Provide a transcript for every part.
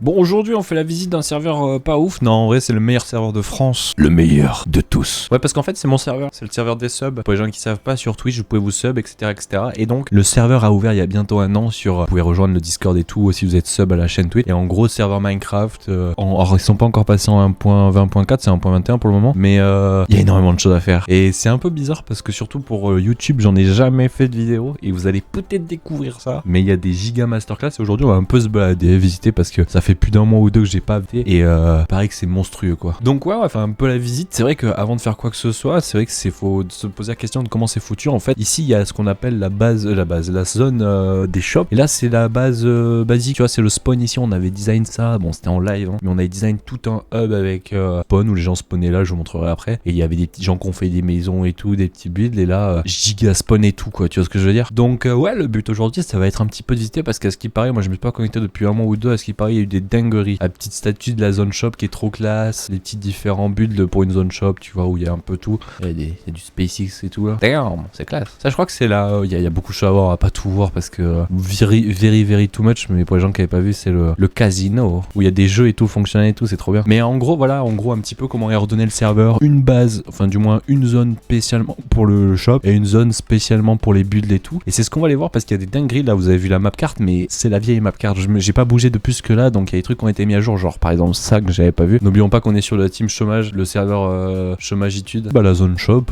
Bon, aujourd'hui, on fait la visite d'un serveur pas ouf. Non, en vrai, c'est le meilleur serveur de France. Le meilleur de tous. Ouais, parce qu'en fait, c'est mon serveur. C'est le serveur des subs. Pour les gens qui savent pas, sur Twitch, vous pouvez vous sub, etc., etc. Et donc, le serveur a ouvert il y a bientôt un an sur... Vous pouvez rejoindre le Discord et tout, si vous êtes sub à la chaîne Twitch. Et en gros, serveur Minecraft... alors, ils sont pas encore passés en 1.20.4, c'est 1.21 pour le moment. Mais il y a énormément de choses à faire. Et c'est un peu bizarre parce que surtout pour YouTube, j'en ai jamais fait de vidéo. Et vous allez peut-être découvrir ça. Mais il y a des giga masterclass. Et aujourd'hui, on va un peu se balader, visiter parce que ça fait plus d'un mois ou deux que j'ai pas vu et pareil que c'est monstrueux quoi. Donc ouais, on va faire un peu la visite. C'est vrai qu'avant de faire quoi que ce soit, c'est vrai que faut se poser la question de comment c'est foutu. En fait, ici il y a ce qu'on appelle la zone des shops. Et là c'est la base basique. Tu vois, c'est le spawn ici. On avait design ça. Bon, c'était en live, hein, mais on avait design tout un hub avec spawn où les gens spawnaient là. Je vous montrerai après. Et il y avait des petits gens qui ont fait des maisons et tout, des petits builds. Et là, giga spawn et tout quoi. Tu vois ce que je veux dire? Donc ouais, le but aujourd'hui, ça va être un petit peu de visiter parce qu'à ce qui paraît, moi je me suis pas connecté depuis un mois ou deux. À ce qui paraît, il y a eu des dingueries. La petite statue de la zone shop qui est trop classe, les petits différents builds pour une zone shop, tu vois, où il y a un peu tout. Il y a du SpaceX et tout là. Damn, c'est classe. Ça, je crois que c'est là, il y a beaucoup de choses à voir, on va pas tout voir parce que very too much, mais pour les gens qui avaient pas vu, c'est le casino où il y a des jeux et tout fonctionnel et tout, c'est trop bien. Mais en gros, voilà, un petit peu comment est ordonné le serveur, une base, enfin du moins une zone spécialement pour le shop et une zone spécialement pour les builds et tout. Et c'est ce qu'on va aller voir parce qu'il y a des dingueries là, vous avez vu la map carte, mais c'est la vieille map carte. J'ai pas bougé de plus que là, donc il y a des trucs qui ont été mis à jour, genre par exemple ça que j'avais pas vu. N'oublions pas qu'on est sur la team chômage, le serveur chômagitude. Bah la zone shop,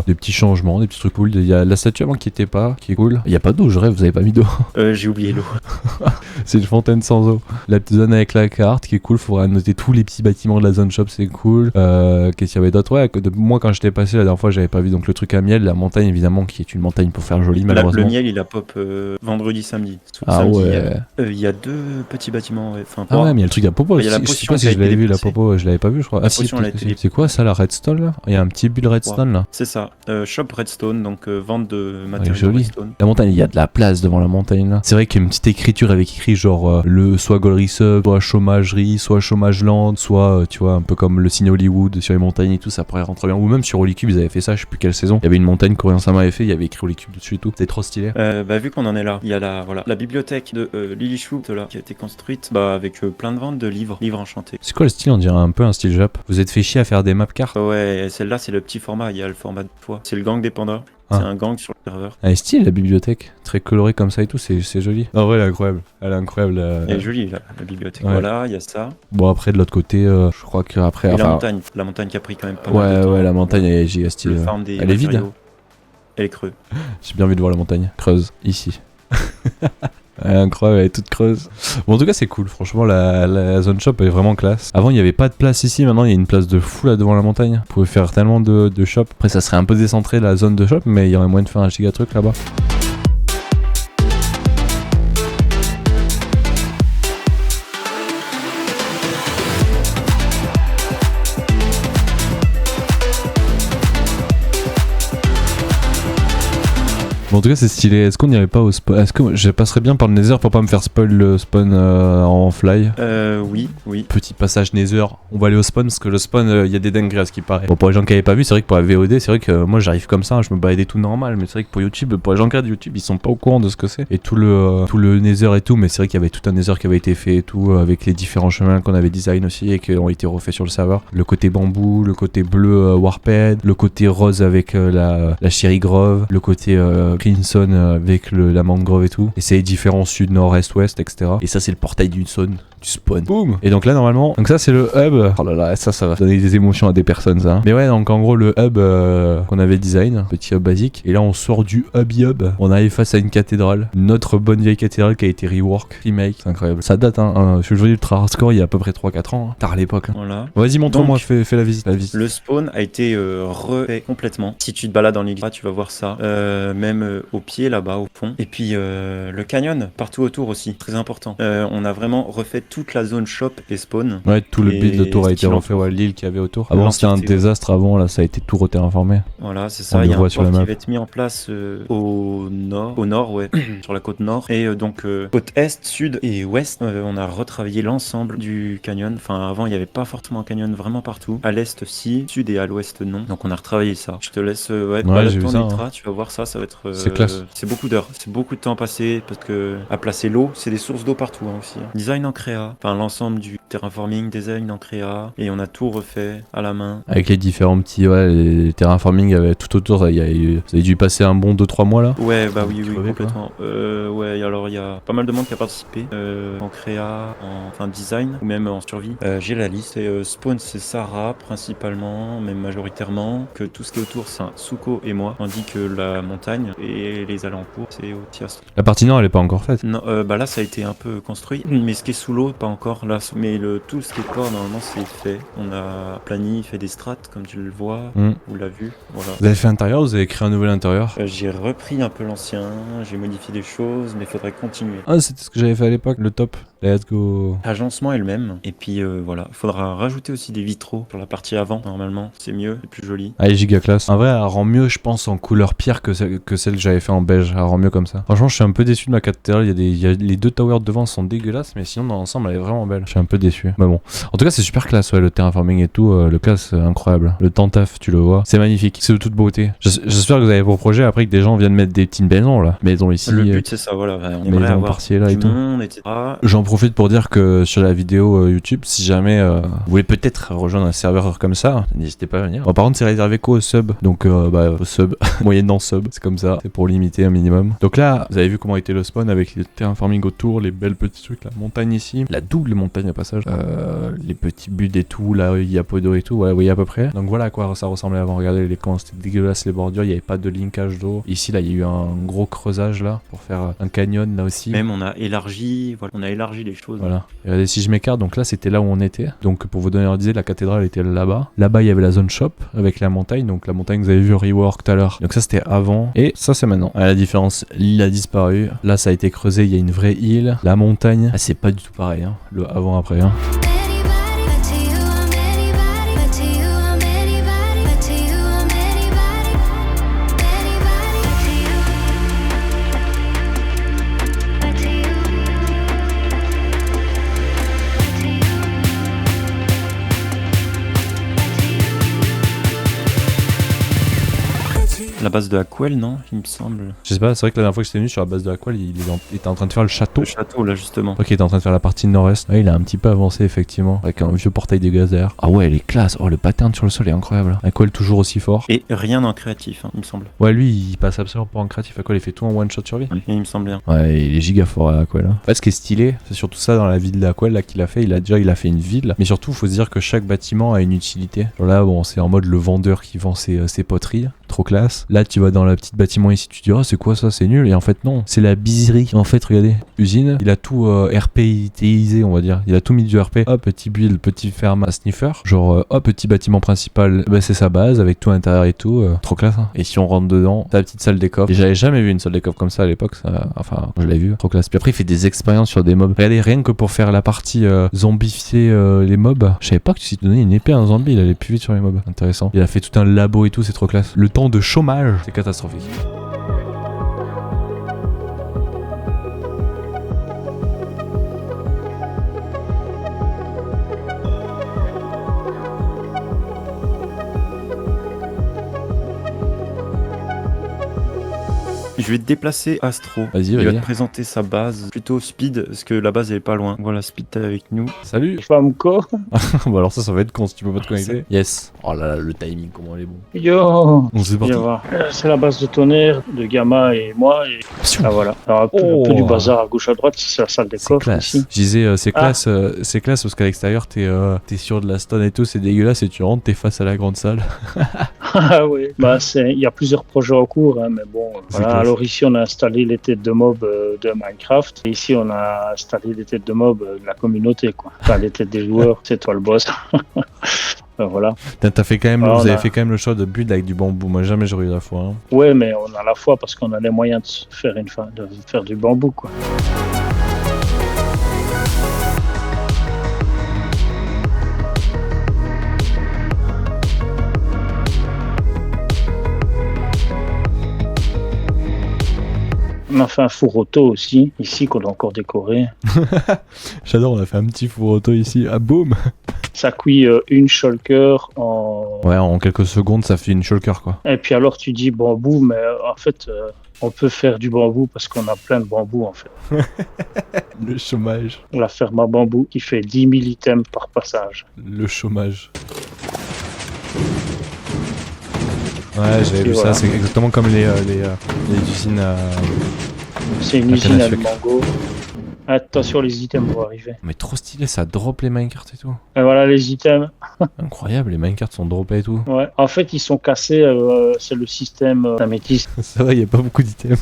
des petits changements, des petits trucs cool. Il y a la statue avant qui était pas, qui est cool. Il y a pas d'eau, je rêve, vous avez pas mis d'eau. J'ai oublié l'eau. C'est une fontaine sans eau. La petite zone avec la carte qui est cool, faudra noter tous les petits bâtiments de la zone shop, c'est cool. Qu'est-ce qu'il y avait d'autre? Ouais, moi quand j'étais passé la dernière fois, j'avais pas vu donc le truc à miel, la montagne évidemment qui est une montagne pour faire joli malheureusement. Le miel il a pop vendredi, samedi. Ah samedi, ouais. Il y a deux petits bâtiments. Enfin, Ah ouais, mais il y a le truc à Popo. Il y a la Je sais potion pas si qui a je l'avais été vu, la déplacée. Popo, je l'avais pas vu, je crois. La Ah si, potion, elle a été déplacée. c'est quoi ça, la redstone là? Il y a un petit build redstone là. C'est ça. Shop Redstone, donc vente de Ouais, matériaux joli. Redstone. La montagne, il y a de la place devant la montagne là. C'est vrai qu'il y a une petite écriture avec écrit genre le soit Gollery Sub, soit Chômagerie, soit Chômage Land, soit tu vois un peu comme le signe Hollywood sur les montagnes et tout, ça pourrait rentrer bien. Ou même sur Holycube, ils avaient fait ça, je sais plus quelle saison. Il y avait une montagne qu'Orient Sama avait fait, il y avait écrit Holycube dessus et tout. C'était trop stylé. Vu qu'on en est là, il y a la bibliothèque de Lily Chou là, qui a été construite avec plein de ventes de livres enchantés. C'est quoi le style? On dirait un peu un style Jap. Vous êtes fait chier à faire des maps cartes? Ouais, celle-là c'est le petit format, il y a le format de poids. C'est le gang des pandas. Ah. C'est un gang sur le serveur. Elle est style la bibliothèque, très colorée comme ça et tout, c'est joli. En vrai, elle est incroyable. Elle est incroyable. Elle est jolie la bibliothèque. Ouais. Voilà, il y a ça. Bon, après, de l'autre côté, je crois qu'après. Et Enfin, la montagne qui a pris quand même pas mal de temps. ouais, la montagne, elle est giga stylée. Le farm des Elle est vide. matériaux. Elle est creuse. J'ai bien envie de voir la montagne. Creuse, ici. Elle est incroyable, elle est toute creuse. Bon, en tout cas, c'est cool. Franchement, la zone shop est vraiment classe. Avant, il n'y avait pas de place ici. Maintenant, il y a une place de fou là devant la montagne. Vous pouvez faire tellement de shops. Après, ça serait un peu décentré la zone de shop, mais il y aurait moyen de faire un giga truc là-bas. Bon, en tout cas, c'est stylé. Est-ce qu'on n'irait pas au spawn? Est-ce que je passerais bien par le Nether pour pas me faire spoil le spawn en fly? Oui. Petit passage Nether. On va aller au spawn parce que le spawn, il y a des dingueries à ce qui paraît. Bon, pour les gens qui n'avaient pas vu, c'est vrai que pour la VOD, c'est vrai que moi j'arrive comme ça, je me baladais tout normal. Mais c'est vrai que pour YouTube, pour les gens qui regardent YouTube, ils sont pas au courant de ce que c'est. Et tout le Nether et tout. Mais c'est vrai qu'il y avait tout un Nether qui avait été fait et tout, avec les différents chemins qu'on avait design aussi et qui ont été refaits sur le serveur. Le côté bambou, le côté bleu Warped, le côté rose avec la Cherry Grove, le côté Crimson avec la mangrove et tout. Et c'est les différents sud, nord, est, ouest, etc. Et ça, c'est le portail d'une zone du spawn. Boum. Et donc là, normalement, donc ça, c'est le hub. Oh là là, ça va donner des émotions à des personnes, ça. Mais ouais, donc en gros, le hub qu'on avait design, petit hub basique. Et là, on sort du hub. On arrive face à une cathédrale. Notre bonne vieille cathédrale qui a été rework, remake. C'est incroyable. Ça date, hein. Je suis joué ultra hardcore il y a à peu près 3-4 ans. Hein. Tard à l'époque. Hein. Voilà. Vas-y, montre-moi, Donc, fais la visite. Le spawn a été refait complètement. Si tu te balades dans l'île, tu vas voir ça. Même au pied là-bas, au fond. Et puis le canyon, partout autour aussi. Très important. On a vraiment refait toute la zone shop et spawn. Ouais, tout le Et build autour a été refait. Ouais, l'île qu'il y avait autour. Avant, c'était un désastre. Avant, là, ça a été tout reterraformé. Voilà, c'est ça. On Il y le a voit un sur port la qui map. va être mis en place au nord, ouais, sur la côte nord. Et donc, côte est, sud et ouest, on a retravaillé l'ensemble du canyon. Enfin, avant, il n'y avait pas forcément un canyon vraiment partout. À l'est, si, sud et à l'ouest, non. Donc, on a retravaillé ça. Je te laisse j'ai vu ça, Nitra, tu vas voir ça, ça va être. C'est classe. C'est beaucoup d'heures, c'est beaucoup de temps passé parce que à placer l'eau, c'est des sources d'eau partout hein, aussi. Design en créa créa. Enfin, l'ensemble du terraforming design en créa. Et on a tout refait à la main. Avec les différents petits, les terraforming tout autour, ça, vous avez dû passer un bon 2-3 mois là. Ouais, bah oui, crevais, complètement. Ouais, alors il y a pas mal de monde qui a participé en créa, en design ou même en survie. J'ai la liste et spawn c'est Sarah principalement, même majoritairement, que tout ce qui est autour c'est Suko et moi, tandis que la montagne et les alentours c'est Otias. La partie nord elle est pas encore faite. Non, bah là ça a été un peu construit, mais ce qui est sous l'eau pas encore là, mais tout ce qui est port normalement c'est fait. On a fait des strates comme tu le vois, ou l'as vu, voilà. Vous avez fait l'intérieur, vous avez créé un nouvel intérieur? J'ai repris un peu l'ancien, j'ai modifié des choses, mais faudrait continuer. Ah, c'était ce que j'avais fait à l'époque, le top. Let's go. L'agencement est le même, et puis voilà, faudra rajouter aussi des vitraux sur la partie avant, normalement, c'est mieux, c'est plus joli. Allez, giga classe. En vrai, elle rend mieux, je pense, en couleur pierre que celle que j'avais fait en beige. Elle rend mieux comme ça. Franchement, je suis un peu déçu de ma cathédrale. Les deux towers devant sont dégueulasses, mais sinon, dans l'ensemble, elle est vraiment belle. Je suis un peu déçu. Mais bon. En tout cas, c'est super classe, ouais, le terraforming et tout. Le classe, incroyable. Le taf, tu le vois. C'est magnifique. C'est de toute beauté. J'espère que vous avez pour projet après que des gens viennent mettre des petites maisons là. Maisons ici. Le but, c'est ça, voilà. On aimerait avoir là et tout. Monde, etc. J'en profite pour dire que sur la vidéo YouTube, si jamais vous voulez peut-être rejoindre un serveur comme ça, n'hésitez pas à venir. Bon, par contre, c'est réservé qu'aux subs. Donc, aux subs, moyennant sub, c'est comme ça. C'est pour limiter un minimum. Donc là, vous avez vu comment était le spawn avec les terraforming autour, les belles petits trucs, la montagne ici, la double montagne au passage, les petits buts et tout, là, il y a Podo et tout, voilà, vous voyez à peu près. Donc voilà à quoi ça ressemblait avant. Regardez comment c'était dégueulasse les bordures, il n'y avait pas de linkage d'eau. Ici, là, il y a eu un gros creusage là pour faire un canyon là aussi. Même on a élargi, voilà, on a élargi les choses. Voilà. Et regardez, si je m'écarte, donc là, c'était là où on était. Donc pour vous donner une idée, la cathédrale était là-bas. Là-bas, il y avait la zone shop avec la montagne. Donc la montagne, vous avez vu rework tout à l'heure. Donc ça, c'était avant. Et ça, c'est maintenant. À la différence, l'île a disparu. Là, ça a été creusé. Il y a une vraie île. La montagne, c'est pas du tout pareil. Hein. Le avant-après. Hein. La base de Aquel, non, il me semble. Je sais pas, c'est vrai que la dernière fois que j'étais venu sur la base de Aquel, il était en train de faire le château. Le château, là, justement. Ok, il était en train de faire la partie nord-est. Ouais, il a un petit peu avancé, effectivement. Avec un vieux portail des gaz derrière. Ah ouais, elle est classe. Oh, le pattern sur le sol est incroyable. Aquel toujours aussi fort. Et rien en créatif, hein, il me semble. Ouais, lui, il passe absolument pas en créatif. Aquel, il fait tout en one-shot survie. Ouais, il me semble bien. Ouais, il est giga fort à Aquel. Hein. En fait, ce qui est stylé, c'est surtout ça dans la ville d'Aquel là qu'il a fait. Il a fait une ville. Mais surtout, faut se dire que chaque bâtiment a une utilité. Genre là, bon, c'est en mode le vendeur qui vend ses poteries. Trop classe. Là, tu vas dans la petite bâtiment ici, tu te dis, oh, c'est quoi ça, c'est nul. Et en fait, non, c'est la biserie. En fait, regardez, usine, il a tout RPisé, on va dire. Il a tout mis du RP. Hop, petit build, petit ferme à sniffer. Genre, hop, petit bâtiment principal, bah, c'est sa base avec tout à l'intérieur et tout. Trop classe. Hein. Et si on rentre dedans, ta petite salle des coffres. Et j'avais jamais vu une salle des coffres comme ça à l'époque. Enfin, je l'ai vu. Trop classe. Puis après, il fait des expériences sur des mobs. Regardez, rien que pour faire la partie zombifier les mobs. Je savais pas que tu donnais une épée à un zombie, il allait plus vite sur les mobs. Intéressant. Il a fait tout un labo et tout, c'est trop classe. Le temps de chômage, c'est catastrophique. Je vais te déplacer Astro. Vas-y, Il va vas-y. te présenter sa base, plutôt Speed, parce que la base elle est pas loin. Voilà, Speed t'es avec nous. Salut. Famco. Bon alors ça va être con si tu peux pas te connecter. Yes. Oh là là, le timing, comment elle est bon. Yo. On s'est parti. Viens voir. C'est la base de tonnerre de Gamma et moi. Et ah voilà. Alors, un peu du bazar à gauche à droite, c'est la salle des C'est coffres classe. ici. Je disais, c'est classe parce qu'à l'extérieur, t'es sur de la stone et tout, c'est dégueulasse et tu rentres, t'es face à la grande salle. Ah oui. Bah il y a plusieurs projets en cours, hein, mais bon. Voilà. classe. Alors ici on a installé les têtes de mobs de Minecraft. Et ici on a installé les têtes de mobs de la communauté, quoi. Enfin les têtes des joueurs, c'est toi le boss. Voilà. T'as fait quand même, Alors, vous avez fait quand même le choix de build avec du bambou. Moi jamais j'aurais eu la foi. Hein. Ouais, mais on a la foi parce qu'on a les moyens de faire du bambou, quoi. On a fait un four auto aussi, ici, qu'on a encore décoré. J'adore, on a fait un petit four auto ici. Ah boum. Ça cuit une shulker en... Ouais, en quelques secondes, ça fait une shulker, quoi. Et puis alors tu dis bambou, mais en fait, on peut faire du bambou parce qu'on a plein de bambou en fait. Le chômage. La ferme à bambou qui fait 10 000 items par passage. Le chômage. Ouais, j'avais vu voilà. ça, c'est exactement comme les usines à... C'est une La usine canne à à sucre. mango. Attention, les items vont arriver. Mais trop stylé, ça drop les minecarts et tout. Et voilà les items. Incroyable, les minecarts sont droppés et tout. Ouais. En fait, ils sont cassés. C'est le système d'améthyste. Ça va, y a pas beaucoup d'items.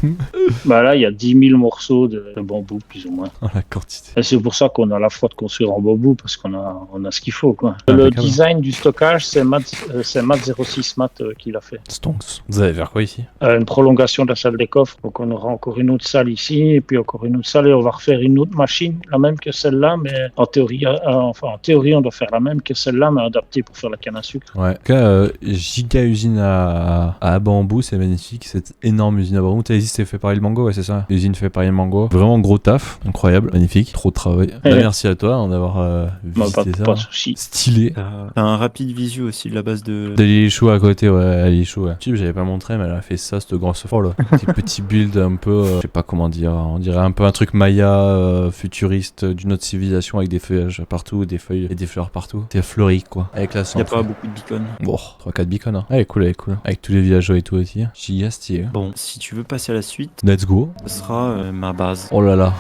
Bah là, il y a 10 000 morceaux de bambou, plus ou moins. Oh, la quantité. Et c'est pour ça qu'on a la foi de construire en bambou, parce qu'on a ce qu'il faut, quoi. Impeccable. Le design du stockage, c'est Mat06 Mat qui l'a fait. Stonks. Vous allez faire quoi ici? Une prolongation de la salle des coffres. Donc on aura encore une autre salle ici, et puis encore une autre salle, et on va refaire une autre machine, la même que celle-là, mais en théorie, en théorie, on doit faire la même que celle-là, mais adaptée pour faire la canne à sucre. Ouais. En tout cas, giga usine à bambou, c'est magnifique. Cette énorme usine à bambou. T'as dit c'est fait par Il Mango, ouais, c'est ça. L'usine fait par Il Mango. Vraiment gros taf. Incroyable. Magnifique. Trop de travail. Bah, merci à toi d'avoir visité ça. Pas de souci. Stylé. T'as un rapide visu aussi de la base de... De l'Ilichou à côté, ouais, l'Ilichou, ouais. J'avais pas montré, mais elle a fait ça, cette grosse fort là. Petit build un peu, je sais pas comment dire, on dirait un peu un truc maya futuriste d'une autre civilisation avec des feuillages partout, des feuilles et des fleurs partout. C'est fleuri quoi. Avec la Y a centre. pas beaucoup de beacons. Bon, 3-4 beacons, hein. Elle est cool, elle est cool. Avec tous les villageois et tout aussi. Giga stylé. Bon, si tu veux passer à la suite, Let's go. ce sera ma base. Oh là là.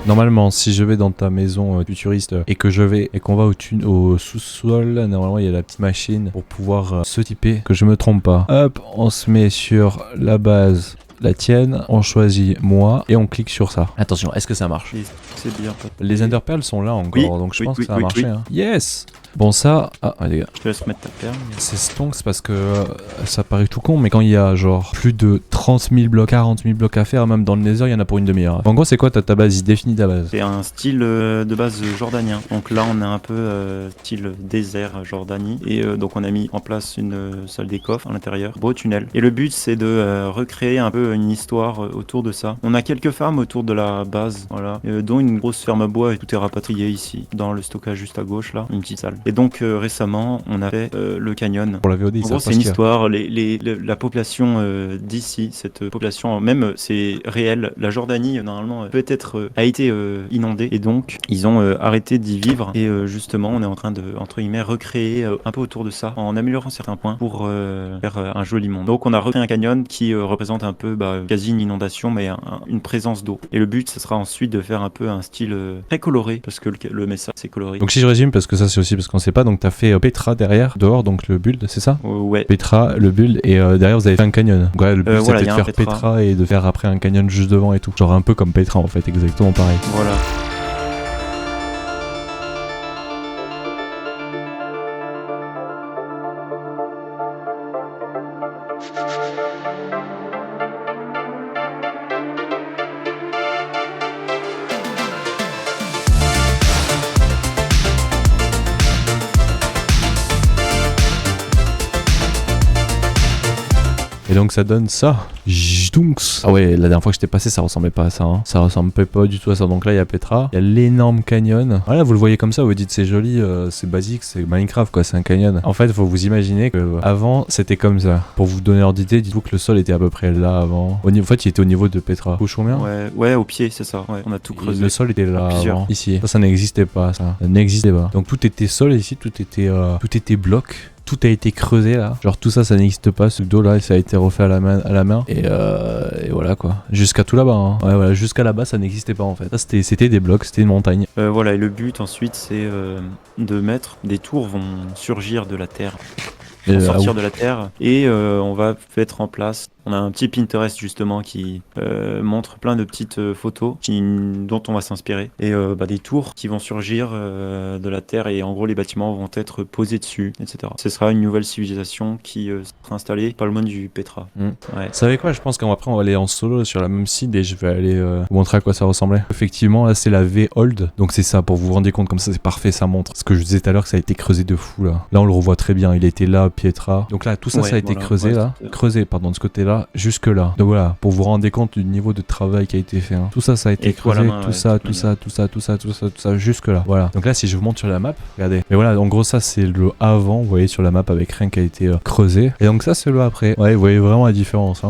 Normalement, si je vais dans ta maison futuriste et que je vais et qu'on va au sous-sol, normalement il y a la petite machine pour pouvoir se typer, que je me trompe pas. Hop, on se met sur la base, la tienne, on choisit moi et on clique sur ça. Attention, est-ce que ça marche? Et c'est bien. Les Ender Pearls sont là encore, Oui, donc je oui, pense oui, que ça a oui, marché. oui. Hein. Yes! Bon ça, les gars, Je te laisse mettre ta perle. c'est stonks parce que ça paraît tout con, mais quand il y a genre plus de 30 000 blocs, 40 000 blocs à faire, même dans le Nether, il y en a pour une demi-heure. En gros, c'est quoi ta base? Il définit ta base. C'est un style de base jordanien. Donc là, on a un peu style désert Jordanie. Et donc, on a mis en place une salle des coffres à l'intérieur, beau tunnel. Et le but, c'est de recréer un peu une histoire autour de ça. On a quelques fermes autour de la base, voilà, dont une grosse ferme à bois et tout est rapatrié ici, dans le stockage juste à gauche, là, une petite salle. Et donc, récemment, on a fait le canyon. Pour la VOD, En gros, c'est une histoire. La population d'ici, cette population, même c'est réel. La Jordanie, normalement, peut-être a été inondée et donc ils ont arrêté d'y vivre. Et justement, on est en train de, entre guillemets, recréer un peu autour de ça en améliorant certains points pour faire un joli monde. Donc, on a recréé un canyon qui représente un peu quasi une inondation, mais une présence d'eau. Et le but, ce sera ensuite de faire un peu un style très coloré parce que le message c'est coloré. Donc si je résume, parce que ça c'est aussi parce qu'on sait pas, donc t'as fait Petra derrière, dehors, donc le build, c'est ça? Ouais. Petra, le build, et derrière vous avez fait un canyon. Donc ouais, le but Voilà, c'était y de a un faire Petra. Petra et de faire après un canyon juste devant et tout. Genre un peu comme Petra en fait, exactement pareil. Voilà. Et donc ça donne ça. Jdounks. Ah ouais, la dernière fois que j'étais passé, ça ressemblait pas à ça. Hein. Ça ressemblait pas du tout à ça. Donc là, il y a Petra. Il y a l'énorme canyon. Voilà, vous le voyez comme ça, vous dites c'est joli, c'est basique, c'est Minecraft quoi, c'est un canyon. En fait, il faut vous imaginer que avant c'était comme ça. Pour vous donner l'ordre d'idée, dites-vous que le sol était à peu près là avant. En fait, il était au niveau de Petra. Couchons bien. Ouais, au pied, c'est ça. Ouais, on a tout creusé. Le sol était là Plusieurs. avant, ici. Ça n'existait pas, ça. Ça n'existait pas. Donc tout était sol ici, tout était bloc. Tout a été creusé là, genre tout ça n'existe pas, ce dos là ça a été refait à la main et voilà quoi, jusqu'à tout là-bas hein. Ouais voilà, jusqu'à là-bas ça n'existait pas en fait, ça c'était des blocs, c'était une montagne. Voilà, et le but ensuite c'est de mettre, des tours vont surgir de la terre. pour sortir de la terre. Et on va mettre en place. On a un petit Pinterest justement qui montre plein de petites photos dont on va s'inspirer. Et des tours qui vont surgir de la terre et en gros les bâtiments vont être posés dessus, etc. Ce sera une nouvelle civilisation qui sera installée pas loin du Petra. Ouais. Vous savez quoi, je pense qu'après on va aller en solo sur la même site et je vais aller vous montrer à quoi ça ressemblait. Effectivement là c'est la V-Hold, donc c'est ça, pour vous vous rendre compte, comme ça c'est parfait, ça montre. Ce que je disais tout à l'heure que ça a été creusé de fou là. Là on le revoit très bien, il était là, Pietra. Donc là tout ça ça a été creusé là, creusé pardon de ce côté là, jusque là. Donc voilà, pour vous rendre compte du niveau de travail qui a été fait. Tout ça ça a été creusé, tout ça jusque là. Voilà. Donc là si je vous montre sur la map, regardez. Mais voilà, en gros ça c'est le avant, vous voyez sur la map avec rien qui a été creusé. Et donc ça c'est le après. Ouais, vous voyez vraiment la différence.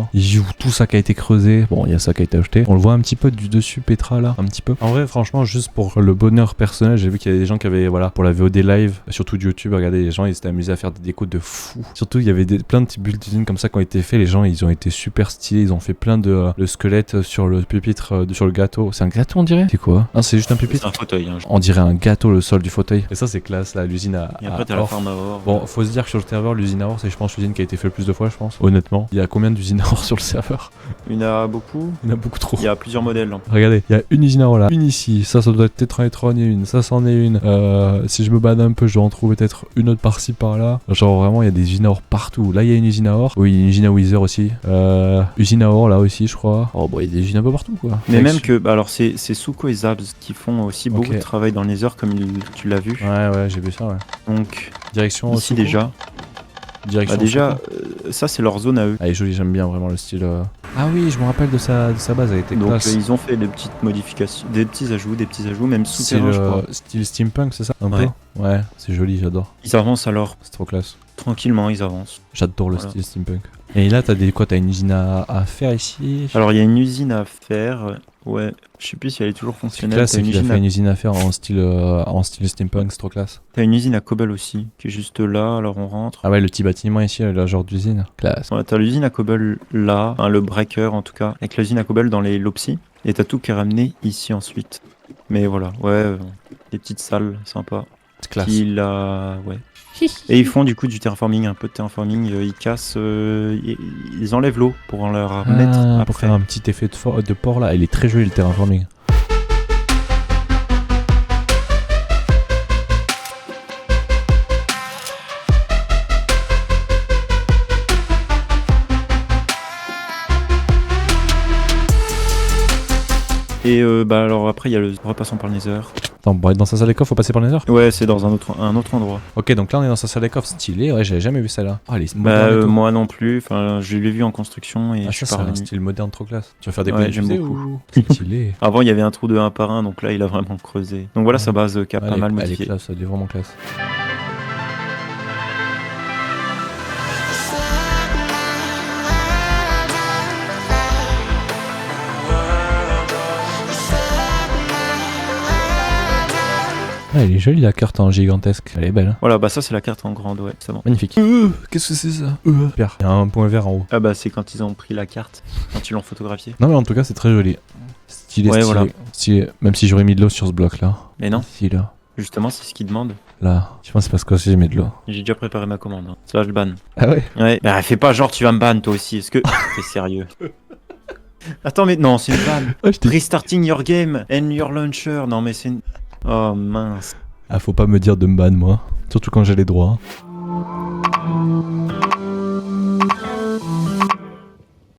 Tout ça qui a été creusé. Bon, il y a ça qui a été acheté. On le voit un petit peu du dessus Petra là, un petit peu. En vrai, franchement, juste pour le bonheur personnel, j'ai vu qu'il y avait des gens qui avaient, voilà, pour la VOD live, surtout de YouTube, regardez, les gens ils s'étaient amusés à faire des décos de fou. Surtout, il y avait plein de petits build-in comme ça qui ont été faits. Les gens ils ont été super stylés. Ils ont fait plein de squelettes sur le pupitre, sur le gâteau. C'est un gâteau on dirait? C'est quoi? Ah, c'est juste un pupitre. C'est un fauteuil. On dirait un gâteau le sol du fauteuil. Et ça, c'est classe là, l'usine à. Et après, t'as la farm à or. Bon, faut se dire que sur le serveur, l'usine à or, c'est je pense l'usine qui a été faite le plus de fois, je pense. Honnêtement, il y a combien d'usines à or sur le serveur? Il y en a beaucoup. Il y en a beaucoup trop. Il y a plusieurs modèles. Regardez, il y a une usine à or là, une ici, ça doit être Tetron et une, ça c'en est une. Si je me bade un peu, je vais en trouver peut-être une autre par-ci par-là. Genre vraiment, il y a des usines à or partout. Là, il y a une usine à or. Oui, une usine à Wither aussi. Usine à or là aussi, je crois. Oh, bon, il y a des usines un peu partout quoi. Mais même que, alors c'est Suko et Zabs qui font aussi beaucoup de travail dans les heures, comme tu l'as vu. Ouais, j'ai vu ça, ouais. Donc, direction ici Suko. Déjà. Ça c'est leur zone à eux. Elle est jolie, j'aime bien vraiment le style. Ah oui, je me rappelle de sa base, elle était donc classe. Ils ont fait des petites modifications, des petits ajouts, même souterrains, je crois. Style steampunk, c'est ça un peu. Ouais, c'est joli, j'adore. Ils avancent alors. C'est trop classe. Tranquillement, ils avancent. J'adore le style steampunk. Et là, t'as une usine à faire ici? Alors, il y a une usine à faire. Ouais, je sais plus si elle est toujours fonctionnelle. C'est classe, une usine à faire en style steampunk, c'est trop classe. T'as une usine à cobble aussi, qui est juste là, alors on rentre. Ah ouais, le petit bâtiment ici, là, genre d'usine. Classe. Ouais, t'as l'usine à cobble là, le breaker en tout cas, avec l'usine à cobble dans les Lopsy. Et t'as tout qui est ramené ici ensuite. Mais voilà, des petites salles sympas. C'est classe. Ouais. Et ils font du coup du terraforming, un peu de terraforming, ils cassent, ils enlèvent l'eau pour en leur mettre après. Pour faire un petit effet de port là, il est très joli le terraforming. Et alors après il y a le repassant par le Nether. Attends, pour être dans sa salle des coffres, faut passer par le Nether? Ouais, c'est dans un autre endroit. Ok, donc là on est dans sa salle des coffres, stylé, ouais, j'avais jamais vu ça là. Oh, moi non plus, enfin je l'ai vu en construction et je suis ça, pas c'est un revenu. style moderne trop classe. Tu vas faire des j'aime beaucoup. Stylé. Avant il y avait un trou de 1 par 1, donc là il a vraiment creusé. Donc voilà sa base qui a pas mal modifié. Elle est classe, elle est vraiment classe. Ah, elle est jolie la carte en gigantesque, elle est belle. Voilà, ça c'est la carte en grande, ouais, c'est bon. Magnifique. Qu'est-ce que c'est ça? Pierre, il y a un point vert en haut. Ah c'est quand ils ont pris la carte, quand ils l'ont photographié. Non mais en tout cas c'est très joli. Stylé, voilà. Stylé. Même si j'aurais mis de l'eau sur ce bloc là. Mais non. Si là. Justement c'est ce qu'ils demandent. Là, je pense que c'est parce que j'ai mis de l'eau. J'ai déjà préparé ma commande. Ça je ban. Ah ouais? Ouais. Fais pas genre tu vas me ban toi aussi, est-ce que t'es sérieux? Attends mais non c'est une ban. Restarting your game and your launcher. Non mais c'est une... Oh mince. Ah faut pas me dire de me ban moi. Surtout quand j'ai les droits.